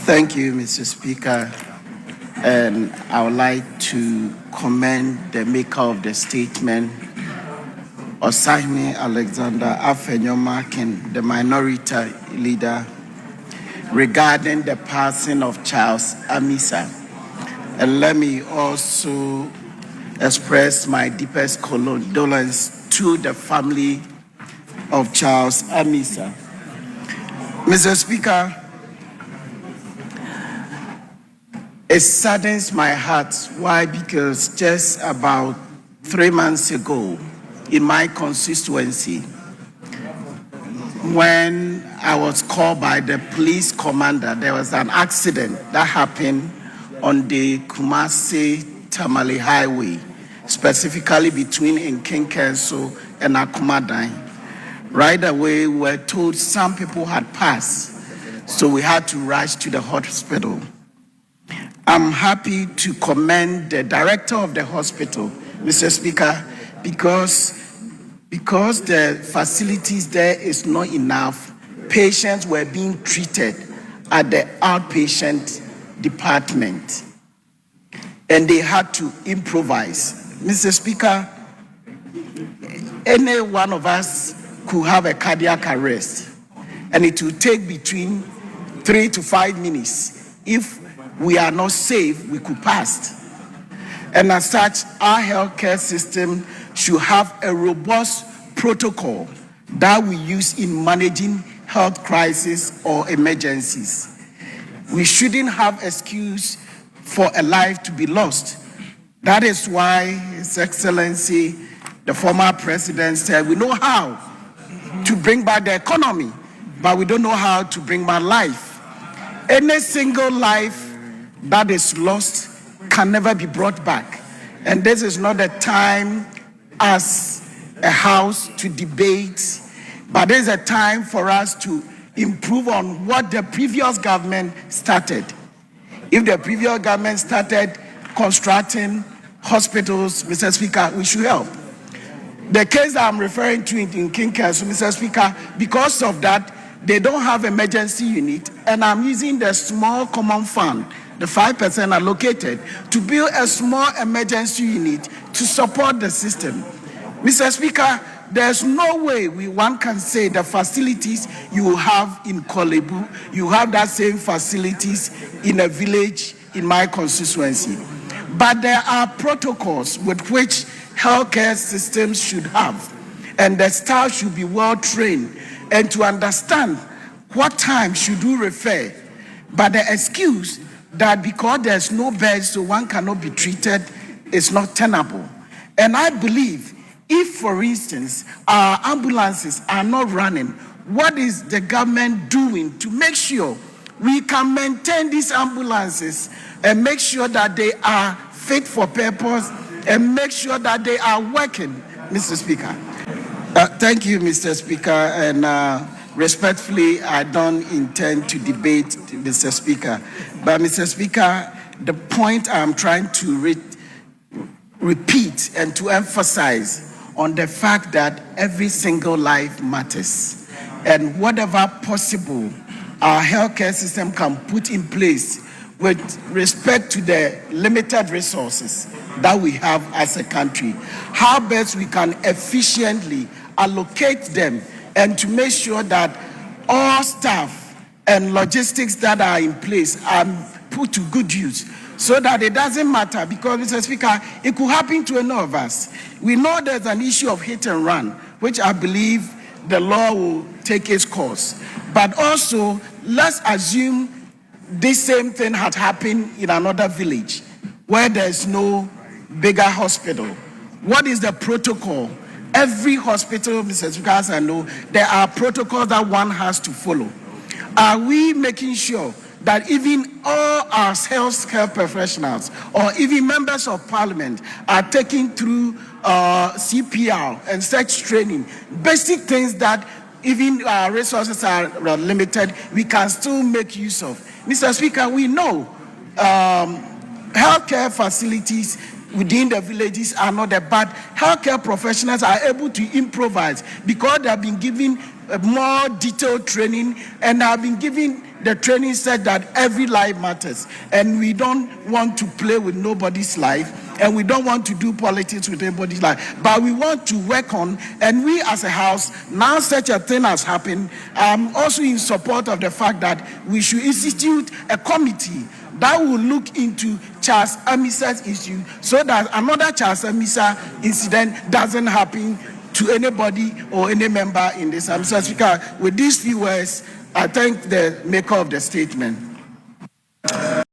Thank you, Mr. Speaker. And I would like to commend the maker of the statement, Osaime Alexander Afenyomakin, the minority leader, regarding the passing of Charles Amissah. And let me also express my deepest condolence to the family of Charles Amissah. Mr. Speaker, it saddens my heart. Why? Because just about 3 months ago, in my constituency, when I was called by the police commander, there was an accident that happened on the Kumasi-Tamale Highway, specifically between Nkenkenso and Akumadan. Right away, we were told some people had passed, so we had to rush to the hospital. I'm happy to commend the director of the hospital, Mr. Speaker, because the facilities there is not enough. Patients were being treated at the outpatient department, and they had to improvise. Mr. Speaker, any one of us could have a cardiac arrest, and it will take between 3 to 5 minutes. If we are not safe, we could pass. And as such, our healthcare system should have a robust protocol that we use in managing health crises or emergencies. We shouldn't have excuse for a life to be lost. That is why His Excellency, the former president, said we know how to bring back the economy, but we don't know how to bring back life. Any single life that is lost can never be brought back. And this is not the time as a house to debate, but this is a time for us to improve on what the previous government started. If the previous government started constructing hospitals, Mr. Speaker, we should help. The case that I'm referring to in Kinkenso, Mr. Speaker, because of that, they don't have emergency unit, and I'm using the small common fund, the 5% allocated, to build a small emergency unit to support the system. Mr. Speaker, there's no way one can say the facilities you have in Kolebu, you have that same facilities in a village in my constituency. But there are protocols with which healthcare systems should have, and the staff should be well trained and to understand what time should we refer. But the excuse that because there's no beds so one cannot be treated is not tenable. And I believe if, for instance, our ambulances are not running, what is the government doing to make sure we can maintain these ambulances and make sure that they are fit for purpose and make sure that they are working, Mr. Speaker? Thank you, Mr. Speaker, and respectfully, I don't intend to debate, Mr. Speaker. But, Mr. Speaker, the point I'm trying to repeat and to emphasize on the fact that every single life matters. And whatever possible our healthcare system can put in place with respect to the limited resources that we have as a country, how best we can efficiently allocate them and to make sure that all staff and logistics that are in place are put to good use so that it doesn't matter, because, Mr. Speaker, it could happen to any of us. We know there's an issue of hit and run, which I believe the law will take its course. But also, let's assume this same thing had happened in another village where there's no bigger hospital. What is the protocol? Every hospital, Mr. Speaker, as I know, there are protocols that one has to follow. Are we making sure that even all our health professionals or even members of parliament are taking through CPR and such training, basic things that even our resources are limited, we can still make use of? Mr. Speaker, we know healthcare facilities within the villages are not there, but healthcare professionals are able to improvise because they have been given more detailed training, and I've been giving the training said that every life matters, and we don't want to play with nobody's life, and we don't want to do politics with anybody's life, but we want to work on, and we as a house, now such a thing has happened, I'm also in support of the fact that we should institute a committee that will look into Charles Amissah's issue so that another Charles Amissah incident doesn't happen to anybody or any member in this. Mr. Speaker, with these few words, I thank the maker of the statement.